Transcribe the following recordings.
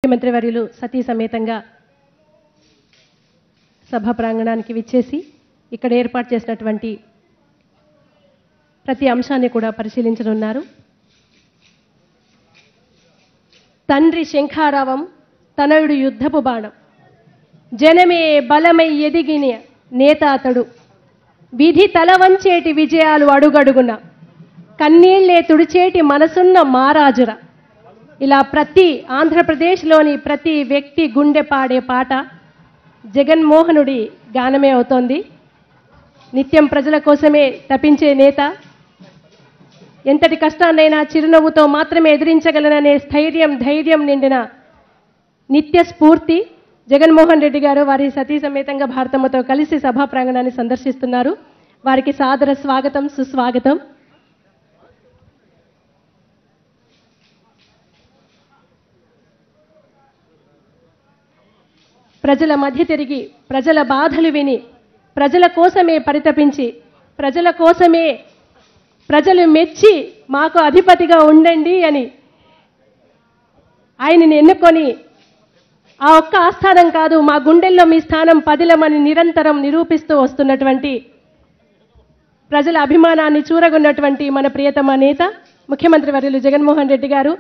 ముఖ్యమంత్రి వర్యులు సతీ సమేతంగా సభా ప్రాంగణానికి విచ్చేసి ఇక్కడ ఏర్పాటు చేసినటువంటి ప్రతి అంశాన్ని కూడా పరిశీలించనున్నారు. తండ్రి శంఖారావం, తనయుడు యుద్ధపు బాణం, జనమే బలమై ఎదిగిన నేత అతడు, విధి తల వంచేటి విజయాలు అడుగడుగున, కన్నీళ్లే తుడిచేటి మనసున్న మారాజుర. ఇలా ప్రతి ఆంధ్రప్రదేశ్లోని ప్రతి వ్యక్తి గుండె పాడే పాట జగన్మోహనుడి గానమే అవుతోంది. నిత్యం ప్రజల కోసమే తపించే నేత, ఎంతటి కష్టాన్నైనా చిరునవ్వుతో మాత్రమే ఎదిరించగలననే ధైర్యం నిండిన నిత్య స్ఫూర్తి జగన్మోహన్ రెడ్డి గారు వారి సతీ సమేతంగా భారతమ్మతో కలిసి సభా ప్రాంగణాన్ని సందర్శిస్తున్నారు. వారికి సాదర స్వాగతం, సుస్వాగతం. ప్రజల మధ్య తిరిగి, ప్రజల బాధలు విని, ప్రజల కోసమే పరితపించి, ప్రజల కోసమే ప్రజలు మెచ్చి మాకు అధిపతిగా ఉండండి అని ఆయనని ఎన్నుకొని, ఆ ఒక్క ఆస్థానం కాదు మా గుండెల్లో మీ స్థానం పదిలమని నిరంతరం నిరూపిస్తూ వస్తున్నటువంటి, ప్రజల అభిమానాన్ని చూరగొన్నటువంటి మన ప్రియతమ నేత ముఖ్యమంత్రి వర్యులు జగన్మోహన్ రెడ్డి గారు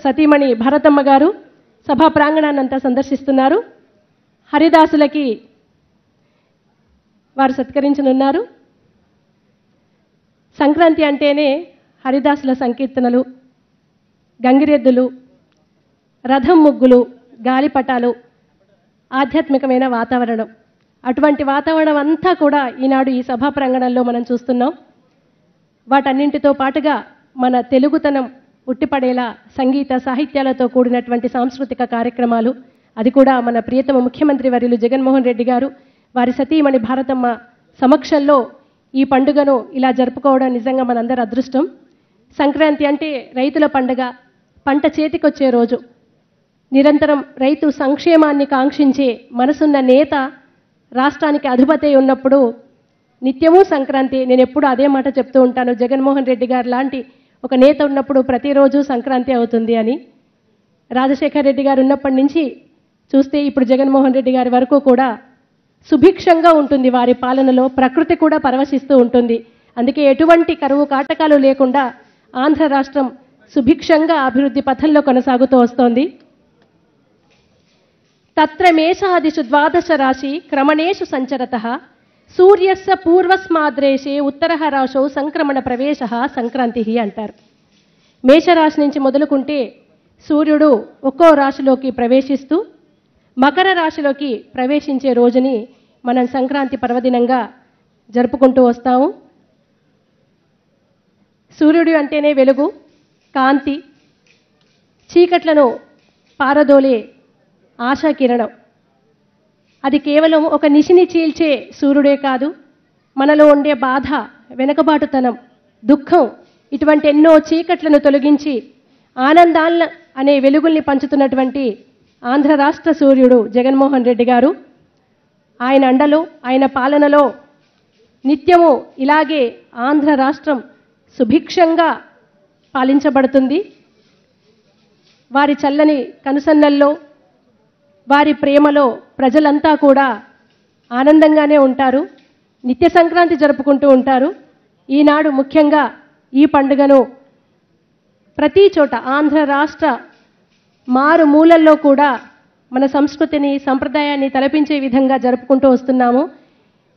సతీమణి భారతమ్మ గారు సభా ప్రాంగణాన్నంతా సందర్శిస్తున్నారు. హరిదాసులకి వారు సత్కరించనున్నారు. సంక్రాంతి అంటేనే హరిదాసుల సంకీర్తనలు, గంగిరెద్దులు, రథం ముగ్గులు, గాలిపటాలు, ఆధ్యాత్మికమైన వాతావరణం. అటువంటి వాతావరణం అంతా కూడా ఈనాడు ఈ సభా ప్రాంగణంలో మనం చూస్తున్నాం. వాటన్నింటితో పాటుగా మన తెలుగుతనం ఉట్టిపడేలా సంగీత సాహిత్యాలతో కూడినటువంటి సాంస్కృతిక కార్యక్రమాలు, అది కూడా మన ప్రియతమ ముఖ్యమంత్రి వర్యులు జగన్మోహన్ రెడ్డి గారు వారి సతీమణి భారతమ్మ సమక్షంలో ఈ పండుగను ఇలా జరుపుకోవడం నిజంగా మనందరి అదృష్టం. సంక్రాంతి అంటే రైతుల పండుగ, పంట చేతికొచ్చే రోజు. నిరంతరం రైతు సంక్షేమాన్ని కాంక్షించే మనసున్న నేత రాష్ట్రానికి అధిపతి ఉన్నప్పుడు నిత్యము సంక్రాంతి. నేను ఎప్పుడు అదే మాట చెప్తూ ఉంటాను, జగన్మోహన్ రెడ్డి గారు లాంటి ఒక నేత ఉన్నప్పుడు ప్రతిరోజు సంక్రాంతి అవుతుంది అని. రాజశేఖర రెడ్డి గారు ఉన్నప్పటి నుంచి చూస్తే ఇప్పుడు జగన్మోహన్ రెడ్డి గారి వరకు కూడా సుభిక్షంగా ఉంటుంది వారి పాలనలో. ప్రకృతి కూడా పరవశిస్తూ ఉంటుంది. అందుకే ఎటువంటి కరువు కాటకాలు లేకుండా ఆంధ్ర రాష్ట్రం సుభిక్షంగా అభివృద్ధి పథంలో కొనసాగుతూ వస్తోంది. తత్ర మేషాదిషు ద్వాదశ రాశి క్రమణేషు సంచరతః సూర్యస్య పూర్వస్మాద్రేషే ఉత్తరః రాశౌ సంక్రమణ ప్రవేశ సంక్రాంతి అంటారు. మేషరాశి నుంచి మొదలుకుంటే సూర్యుడు ఒక్కో రాశిలోకి ప్రవేశిస్తూ మకర రాశిలోకి ప్రవేశించే రోజుని మనం సంక్రాంతి పర్వదినంగా జరుపుకుంటూ వస్తాము. సూర్యుడు అంటేనే వెలుగు, కాంతి, చీకట్లను పారదోలే ఆశాకిరణం. అది కేవలం ఒక నిశిని చీల్చే సూర్యుడే కాదు, మనలో ఉండే బాధ, వెనుకబాటుతనం, దుఃఖం, ఇటువంటి ఎన్నో చీకట్లను తొలగించి ఆనందాల అనే వెలుగుల్ని పంచుతున్నటువంటి ఆంధ్ర రాష్ట్ర సూర్యుడు జగన్మోహన్ రెడ్డి గారు. ఆయన అండలో, ఆయన పాలనలో నిత్యము ఇలాగే ఆంధ్ర రాష్ట్రం సుభిక్షంగా పాలించబడుతుంది. వారి చల్లని కనుసన్నల్లో, వారి ప్రేమలో ప్రజలంతా కూడా ఆనందంగానే ఉంటారు. నిత్య సంక్రాంతి జరుపుకుంటూ ఉంటారు. ఈనాడు ముఖ్యంగా ఈ పండుగను ప్రతి చోట ఆంధ్ర రాష్ట్ర మారు మూలల్లో కూడా మన సంస్కృతిని, సంప్రదాయాన్ని తలపించే విధంగా జరుపుకుంటూ వస్తున్నాము.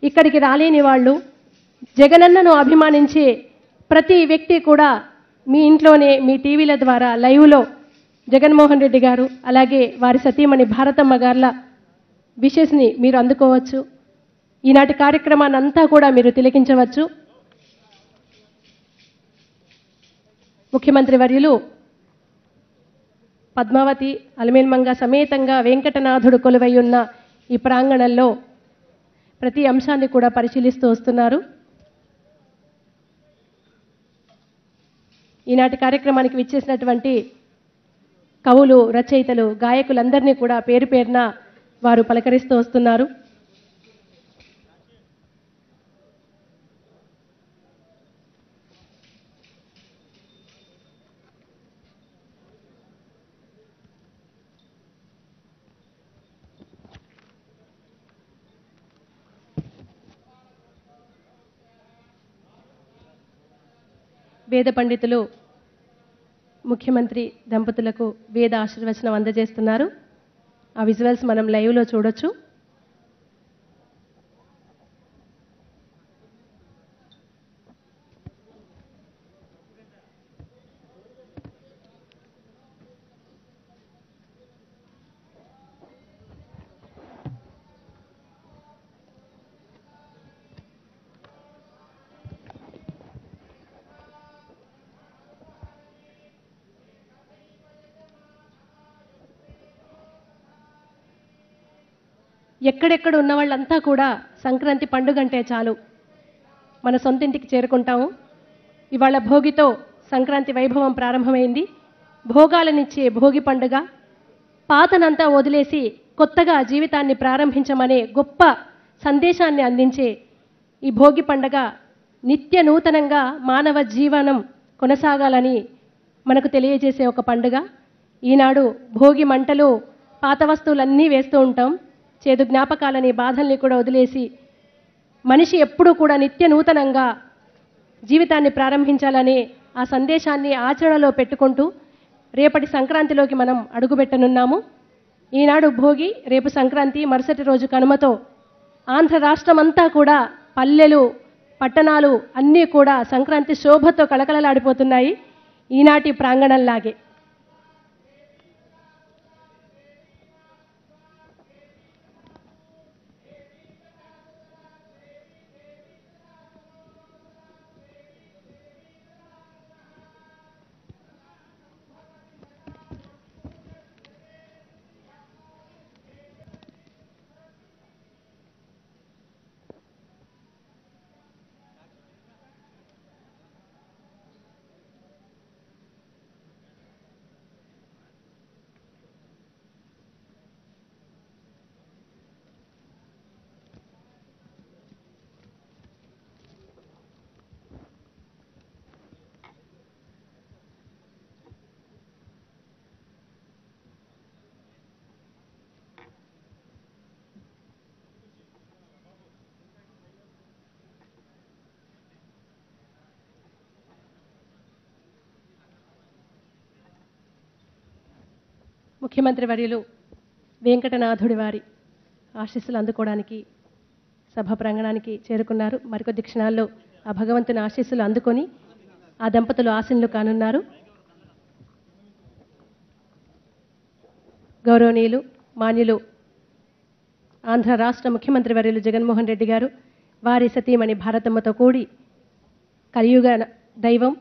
ఇక్కడికి రాలేని వాళ్ళు, జగనన్నను అభిమానించే ప్రతి వ్యక్తి కూడా మీ ఇంట్లోనే మీ టీవీల ద్వారా లైవ్లో జగన్మోహన్ రెడ్డి గారు అలాగే వారి సతీమణి భారతమ్మ గార్ల విషెస్ని మీరు అందుకోవచ్చు. ఈనాటి కార్యక్రమాన్ని అంతా కూడా మీరు తిలకించవచ్చు. ముఖ్యమంత్రి వర్యులు పద్మావతి అలమేల్మంగ సమేతంగా వెంకటనాథుడు కొలువై ఉన్న ఈ ప్రాంగణంలో ప్రతి అంశాన్ని కూడా పరిశీలిస్తూ వస్తున్నారు. ఈనాటి కార్యక్రమానికి విచ్చేసినటువంటి కవులు, రచయితలు, గాయకులందరినీ కూడా పేరు పేరున వారు పలకరిస్తూ వస్తున్నారు. వేద పండితులు ముఖ్యమంత్రి దంపతులకు వేద ఆశీర్వచనం అందజేస్తున్నారు. ఆ విజువల్స్ మనం లైవ్లో చూడొచ్చు. ఎక్కడెక్కడ ఉన్న వాళ్ళంతా కూడా సంక్రాంతి పండుగ అంటే చాలు మన సొంతింటికి చేరుకుంటాము. ఇవాళ భోగితో సంక్రాంతి వైభవం ప్రారంభమైంది. భోగాలనిచ్చే భోగి పండుగ, పాతనంతా వదిలేసి కొత్తగా జీవితాన్ని ప్రారంభించమనే గొప్ప సందేశాన్ని అందించే ఈ భోగి పండుగ నిత్య నూతనంగా మానవ జీవనం కొనసాగాలని మనకు తెలియజేసే ఒక పండుగ. ఈనాడు భోగి మంటలు పాత వస్తువులన్నీ వేస్తూ ఉంటాం. చేదు జ్ఞాపకాలని బాధల్ని కూడా వదిలేసి మనిషి ఎప్పుడూ కూడా నిత్య నూతనంగా జీవితాన్ని ప్రారంభించాలనే ఆ సందేశాన్ని ఆచరణలో పెట్టుకుంటూ రేపటి సంక్రాంతిలోకి మనం అడుగుపెట్టనున్నాము. ఈనాడు భోగి, రేపు సంక్రాంతి, మరుసటి రోజు కనుమతో ఆంధ్ర రాష్ట్రమంతా కూడా పల్లెలు పట్టణాలు అన్నీ కూడా సంక్రాంతి శోభతో కళకళలాడిపోతున్నాయి ఈనాటి ప్రాంగణంలాగే. ముఖ్యమంత్రి వర్యులు వెంకటనాథుడి వారి ఆశీస్సులు అందుకోవడానికి సభా ప్రాంగణానికి చేరుకున్నారు. మరికొద్ది క్షణాల్లో ఆ భగవంతుని ఆశీస్సులు అందుకొని ఆ దంపతులు ఆశీనులు కానున్నారు. గౌరవనీయులు మాన్యులు ఆంధ్ర రాష్ట్ర ముఖ్యమంత్రి వర్యులు జగన్మోహన్ రెడ్డి గారు వారి సతీమణి భారతమ్మతో కూడి కలియుగ దైవం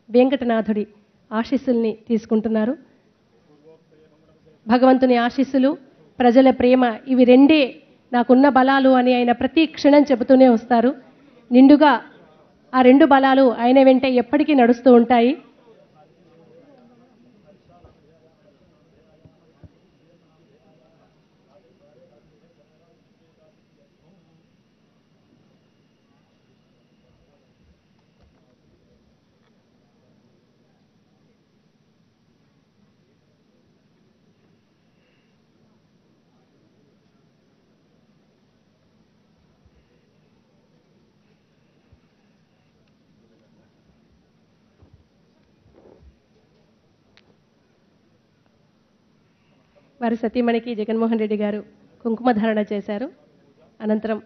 వెంకటనాథుడి ఆశీస్సుల్ని తీసుకుంటున్నారు. భగవంతుని ఆశీస్సులు, ప్రజల ప్రేమ, ఇవి రెండే నాకున్న బలాలు అని ఆయన ప్రతి క్షణం చెబుతూనే వస్తారు. నిండుగా ఆ రెండు బలాలు ఆయన వెంటే ఎప్పటికీ నడుస్తూ ఉంటాయి. వారి సతీమణికి జగన్మోహన్ రెడ్డి గారు కుంకుమ ధారణ చేశారు. అనంతరం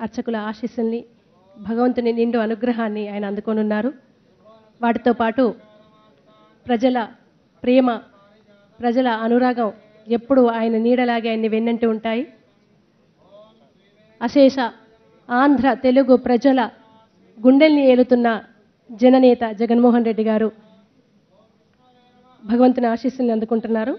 అర్చకుల ఆశీస్సుల్ని, భగవంతుని నిండు అనుగ్రహాన్ని ఆయన అందుకోనున్నారు. వాటితో పాటు ప్రజల ప్రేమ, ప్రజల అనురాగం ఎప్పుడూ ఆయన నీడలాగే ఆయన్ని వెన్నంటి ఉంటాయి. అశేష ఆంధ్ర తెలుగు ప్రజల గుండెల్ని ఏలుతున్న జననేత జగన్మోహన్ రెడ్డి గారు భగవంతుని ఆశీస్సుల్ని అందుకుంటున్నారు.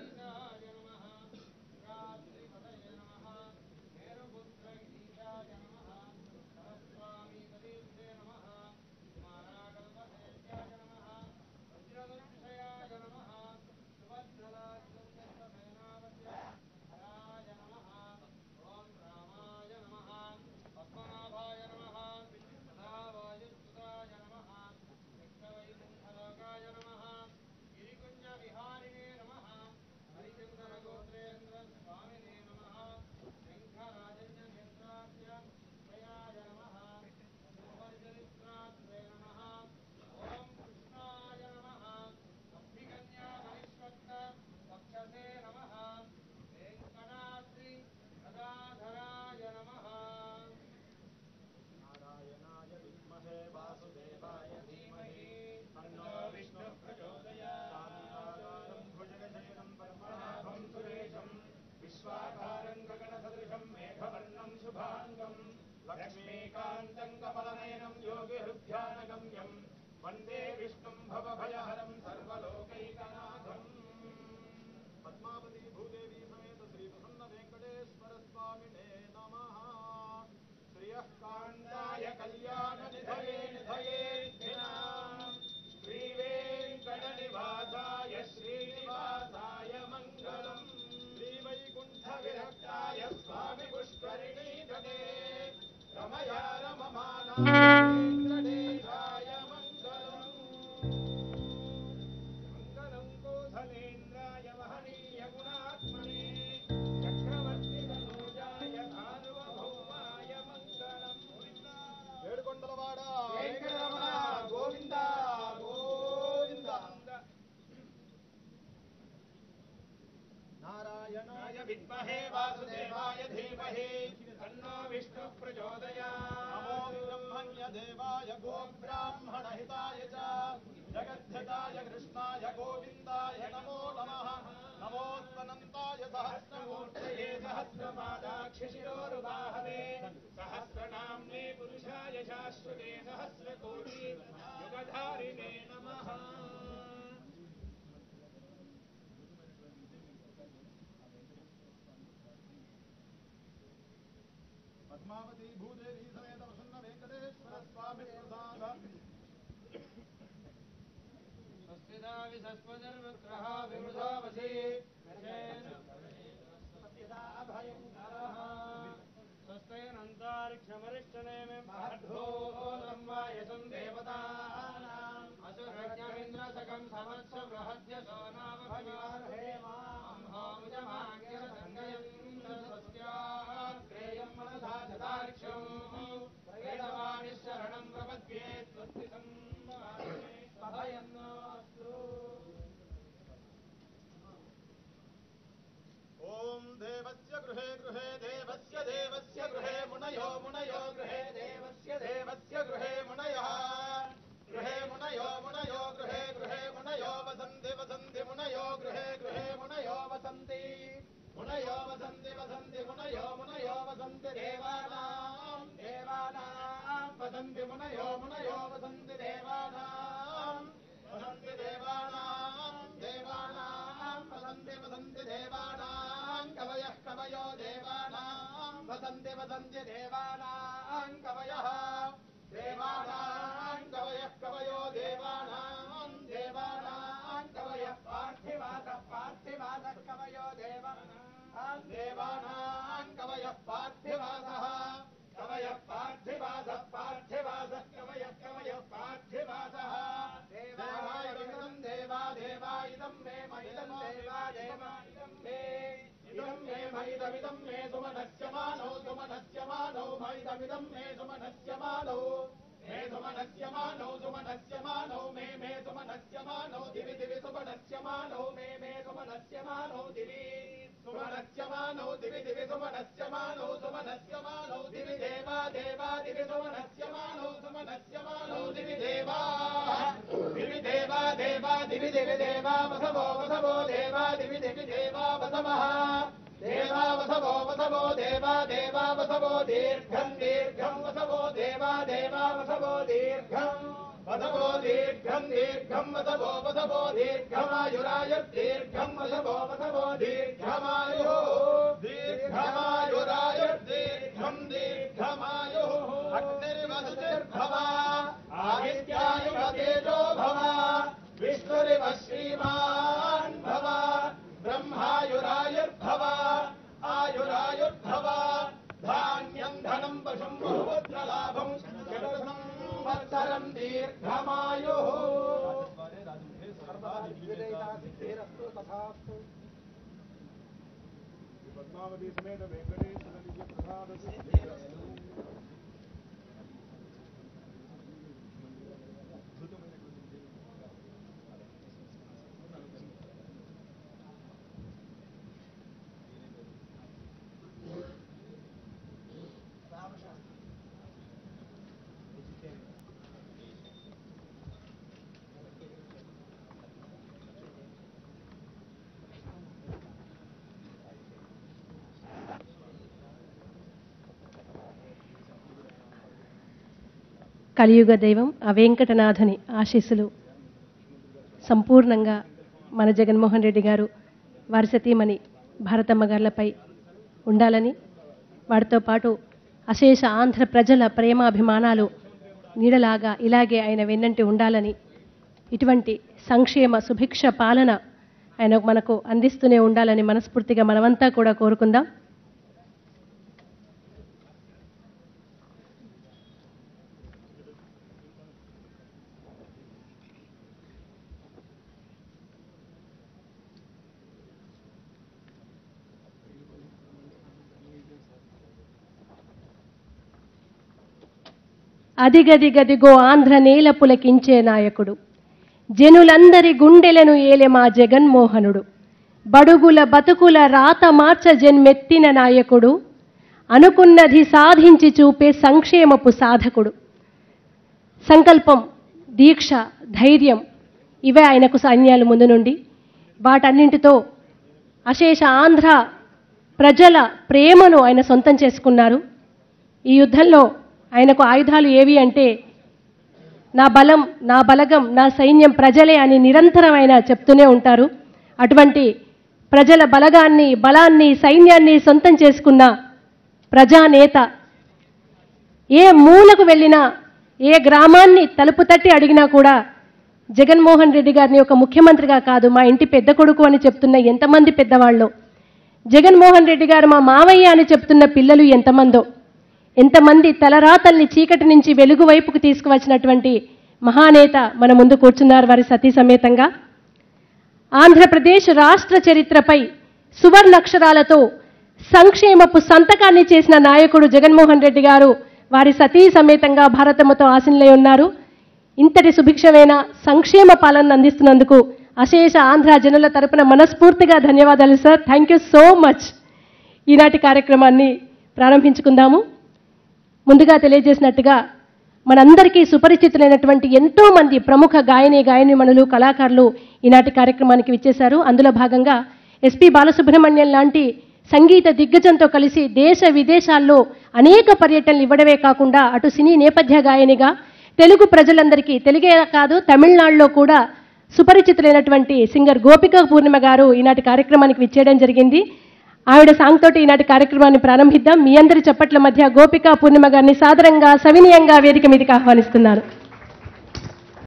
नारायणाय विद्महे वासुदेवाय धीमहि तन्नो विष्णुः प्रचोदयात्। नमो ब्रह्मण्य देवाय गोब्राह्मणहिताय च जगद्धिताय कृष्णाय गोविन्दाय नमो नमः। नमोऽस्मनन्ताय सहस्रमूर्तये सहस्रपादाक्षशिरोरुबाहवे सहस्रनाम्ने पुरुषाय शाश्वते सहस्रकोटि युगधारिणे नमः। पद्मावती भूदेवी समेत प्रसन्न वेंकटेश्वर स्वामी प्रसाद स्वस्तिदा विसस्पतिर्वक्रः विमृधावसि स्वस्तिदा अभयङ्करः स्वस्तेनन्तारिक्षमरिष्टनेमि महद्भो ब्रह्मायसं देवतानाम् असुरज्ञमिन्द्रसकं समत्स बृहद्यसो नाम भविवार्हेमा अंहोमुजमाङ्ग्यसङ्गयम् स्वस्त्याग्रेयं मनसा जतार्क्ष्यं वेदवाणिशरणं प्रपद्ये स्वस्तिसं अभयन्नोऽस्तु। ॐ देवस्य गृहे गृहे देवस्य देवस्य गृहे मुनयो मुनयो गृहे देवस्य देवस्य गृहे मुनयः गृहे मुनयो मुनयो गृहे गृहे मुनयो वसन्ति वसन्ति मुनयो गृहे गृहे मुनयो वसन्ति मुनयो वसन्ति वसन्ति मुनयो मुनयो वसन्ति देवानां देवानां वसन्ति मुनयो मुनयो वसन्ति देवानां वसन्ति देवानां देवानां वसन्ति वसन्ति देवानां कवयः कवयो देवानां वसन्ति वसन्ति देवानां कवयः देवानां कवयः कवयो देवानां देवानां कवयः पार्थिवासः पार्थिवासः कवयो देवानां देवानां कवयः पार्थिवासः कवयः पार्थिवासः पार्थिवासः कवयः कवयः पार्थिवासः देवाय इदं देवा देवा इदं मे महिदं देवा देवा इदं मे महिदमिदं मे सुमनस्य मानौ सुमनस्य मानौ महिदमिदं मे सुमनस्य मानौ मे सुमनस्य मानौ सुमनस्य मानौ मे सुमनस्य मानौ दिवि दिवि सुमनस्य मानौ मे सुमनस्य मानौ दिवि सुमनस्य मानौ दिवि दिवि सुमनस्य मानौ सुमनस्य मानौ दिवि देवा देवा दिवि सुमनस्य मानौ सुमनस्य मानौ दिवि देवा देवा दिवि दिवि देवा वसवो वसवो देवा दिवि दिवि देवा वसवः देवा वसवो वसवो देवा देवा वसवो दीर्घं दीर्घं वसवो देवा देवा वसवो दीर्घं वसवो दीर्घं दीर्घं वसवो वसवो दीर्घमायुरायुर्दीर्घं वसवो वसवो दीर्घमायुः दीर्घमायुरायुर्दीर्घं दीर्घमायुः अग्निर्वसुतिर्भव आदित्यायुव तेजो भव विष्णुरिव श्रीमान् भव ब्रह्मायुरायुर्भव आयुरायुर्भव धान्यं धनं पशुं बहुपुत्रलाभं शतसंवत्सरं दीर्घमायुः पद्मावती समेत वेंकटेश्वर दिव्य प्रसाद కలియుగ దైవం ఆ వెంకటనాథుని ఆశీస్సులు సంపూర్ణంగా మన జగన్మోహన్ రెడ్డి గారు వారి సతీమణి భారతమ్మ గార్లపై ఉండాలని, వారితో పాటు అశేష ఆంధ్ర ప్రజల ప్రేమాభిమానాలు నీడలాగా ఇలాగే ఆయన వెన్నంటి ఉండాలని, ఇటువంటి సంక్షేమ సుభిక్ష పాలన ఆయన మనకు అందిస్తూనే ఉండాలని మనస్ఫూర్తిగా మనమంతా కూడా కోరుకుందాం. అదిగదిగదిగో ఆంధ్ర నేల పులకించే నాయకుడు, జనులందరి గుండెలను ఏలే మా జగన్మోహనుడు, బడుగుల బతుకుల రాత మార్చ జన్మెత్తిన నాయకుడు, అనుకున్నది సాధించి చూపే సంక్షేమపు సాధకుడు. సంకల్పం, దీక్ష, ధైర్యం ఇవే ఆయనకు సైన్యాలు ముందు నుండి. వాటన్నింటితో అశేష ఆంధ్ర ప్రజల ప్రేమను ఆయన సొంతం చేసుకున్నారు. ఈ యుద్ధంలో ఆయనకు ఆయుధాలు ఏవి అంటే, నా బలం, నా బలగం, నా సైన్యం ప్రజలే అని నిరంతరం ఆయన చెప్తూనే ఉంటారు. అటువంటి ప్రజల బలాన్ని, సైన్యాన్ని సొంతం చేసుకున్న ప్రజానేత. ఏ మూలకు వెళ్ళినా, ఏ గ్రామాన్ని తలుపు తట్టి అడిగినా కూడా జగన్మోహన్ రెడ్డి గారిని ఒక ముఖ్యమంత్రిగా కాదు, మా ఇంటి పెద్ద కొడుకు అని చెప్తున్న ఎంతమంది పెద్దవాళ్ళు, జగన్మోహన్ రెడ్డి గారు మా మావయ్య అని చెప్తున్న పిల్లలు ఎంతమందో, ఎంతమంది తలరాతల్ని చీకటి నుంచి వెలుగు వైపుకు తీసుకువచ్చినటువంటి మహానేత మన ముందు కూర్చున్నారు వారి సతీ సమేతంగా. ఆంధ్రప్రదేశ్ రాష్ట్ర చరిత్రపై సువర్ణాక్షరాలతో సంక్షేమపు సంతకాన్ని చేసిన నాయకుడు జగన్మోహన్ రెడ్డి గారు వారి సతీ సమేతంగా భారతమ్మతో ఆశీనులై ఉన్నారు. ఇంతటి సుభిక్షమైన సంక్షేమ పాలన అందిస్తున్నందుకు అశేష ఆంధ్ర జనుల తరపున మనస్ఫూర్తిగా ధన్యవాదాలు sir. Thank you so much. ఈనాటి కార్యక్రమాన్ని ప్రారంభించుకుందాము. ముందుగా తెలియజేసినట్టుగా మనందరికీ సుపరిచితులైనటువంటి ఎంతో మంది ప్రముఖ గాయనీమణులు, కళాకారులు ఈనాటి కార్యక్రమానికి విచ్చేశారు. అందులో భాగంగా ఎస్పి బాలసుబ్రహ్మణ్యం లాంటి సంగీత దిగ్గజంతో కలిసి దేశ విదేశాల్లో అనేక పర్యటనలు ఇవ్వడమే కాకుండా అటు సినీ నేపథ్య గాయనిగా తెలుగు ప్రజలందరికీ, తెలుగే కాదు తమిళనాడులో కూడా సుపరిచితులైనటువంటి సింగర్ గోపిక పూర్ణిమ గారు ఈనాటి కార్యక్రమానికి విచ్చేయడం జరిగింది. ఆవిడ సాంగ్ తోటి ఈనాటి కార్యక్రమాన్ని ప్రారంభిద్దాం. మీ అందరి చప్పట్ల మధ్య గోపిక పూర్ణిమ గారిని సాదరంగా, సవినయంగా వేదిక మీదకి ఆహ్వానిస్తున్నాను.